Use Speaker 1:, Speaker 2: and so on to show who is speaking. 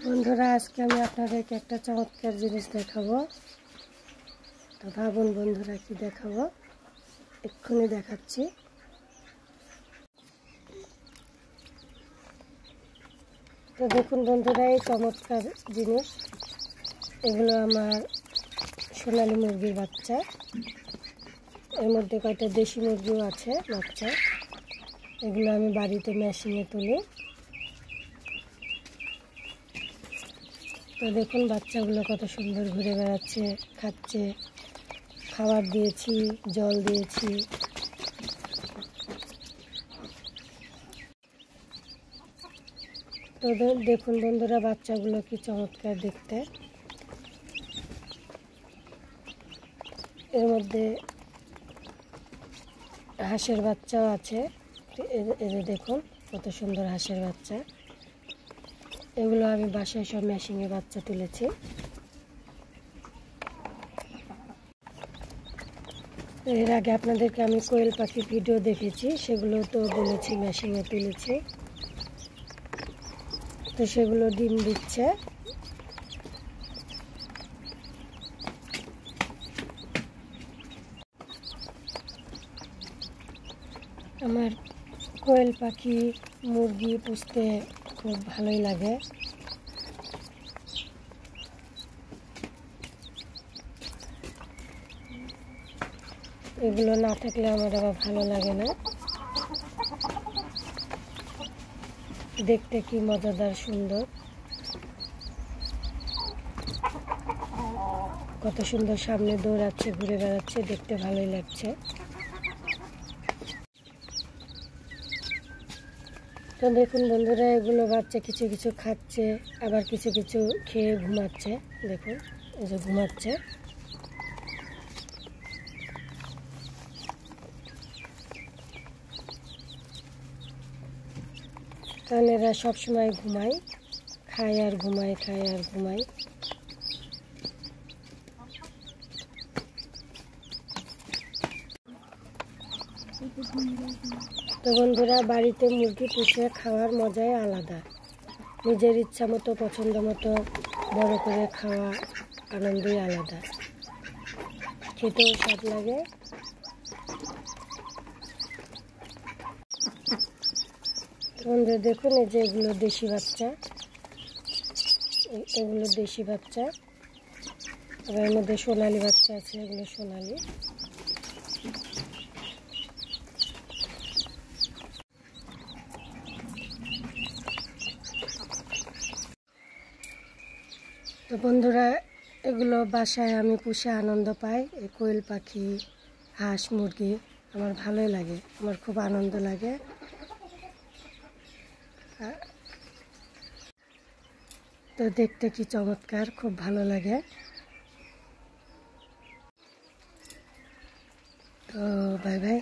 Speaker 1: বন্ধুরা আজকে আমি আপনাদেরকে একটা চমৎকার জিনিস দেখাবো। তো ভাবুন বন্ধুরা কি দেখাবো, এক্ষুনি দেখাচ্ছি। তো দেখুন বন্ধুরা, এই চমৎকার জিনিস, এগুলো আমার সোনালী মুরগির বাচ্চা। এর মধ্যে কয়টা দেশি মুরগিও আছে বাচ্চা। এগুলো আমি বাড়িতে মেশিনে তুলি। তো দেখুন বাচ্চাগুলো কত সুন্দর ঘুরে বেড়াচ্ছে, খাচ্ছে। খাবার দিয়েছি, জল দিয়েছি। তো দেখুন বন্ধুরা বাচ্চাগুলো কি চমৎকার দেখতে। এর মধ্যে হাঁসের বাচ্চাও আছে। এই যে দেখুন কত সুন্দর হাঁসের বাচ্চা। এগুলো আমি বাসায় সব মেশিনে বাচ্চা তুলেছি। এর আগে আপনাদেরকে আমি কোয়েল পাখির ভিডিও দেখেছি, সেগুলো তো বলেছি মেশিনে তুলেছি। তো সেগুলো ডিম দিচ্ছে। আমার কোয়েল পাখি মুরগি পুষতে খুব ভালোই লাগে। এগুলো না থাকলে আমার আবার ভালো লাগে না। দেখতে কি মজাদার সুন্দর, কত সুন্দর সামনে দৌড়াচ্ছে, ঘুরে বেড়াচ্ছে, দেখতে ভালোই লাগছে। তো দেখুন বন্ধুরা, এগুলো বাচ্চা কিছু কিছু খাচ্ছে, আবার কিছু কিছু খেয়ে ঘুমাচ্ছে। দেখুন এই যে ঘুমাচ্ছে। কারণ এরা সবসময় ঘুমায়, খায় আর ঘুমায়, খায় আর ঘুমায়। তো বন্ধুরা, বাড়িতে মুরগি পুষে খাওয়ার মজাই আলাদা। নিজের ইচ্ছা মতো পছন্দ মতো বড় করে খাওয়া আনন্দই আলাদা, খেতেও স্বাদ লাগে। বন্ধুরা দেখুন, এই যে এগুলো দেশি বাচ্চা, এগুলো দেশি বাচ্চা। আবার এর মধ্যে সোনালি বাচ্চা আছে, এগুলো সোনালি। তো বন্ধুরা, এগুলো বাসায় আমি পুষে আনন্দ পাই। এই কোয়েল পাখি, হাঁস, মুরগি আমার ভালোই লাগে, আমার খুব আনন্দ লাগে। তো দেখতে কি চমৎকার, খুব ভালো লাগে। তো বাই বাই।